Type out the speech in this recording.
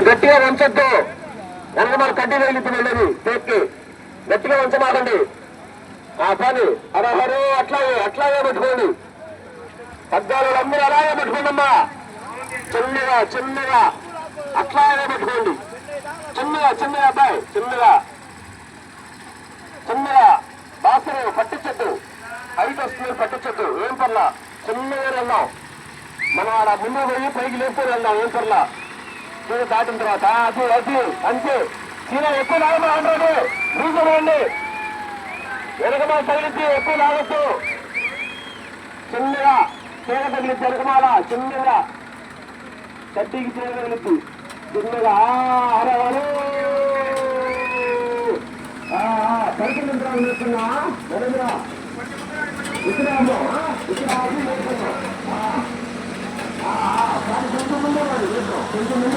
గట్టిగా వంచద్దు, వెనక మన కడ్డీ వెళ్ళిపోయి వెళ్ళేది చేతికి గట్టిగా వంచమాకండి. ఆ పని హరహరు అట్లాగే పెట్టుకోండి. పద్దాలు అందరూ అలాగే పెట్టుకోండి అమ్మా. చిన్నగా అట్లాగే పెట్టుకోండి. చిన్నగా అబ్బాయి చిన్నగా బాసులు పట్టించద్దు. హైట్ వస్తుంది పట్టించద్దు. ఏం పర్లా చిన్నగా వెళ్దాం. మనం ఆడ ముందు పోయి పైకి లేపుకొని వెళ్దాం. ఏం పర్లా చూడు దాటిన తర్వాత అది అంతే. చీర ఎక్కువ లాగమండి, చూసుకోండి. వెనకమాల తగిలించి ఎక్కువ లాగొచ్చు. చిన్నగా చీర తగిలించి వెనకమాల చిన్నగా కడ్డీకి చీర తగిలించి చిన్నగా ఆడవారు పరిస్థితులు చేస్తున్నా ఇక్కడ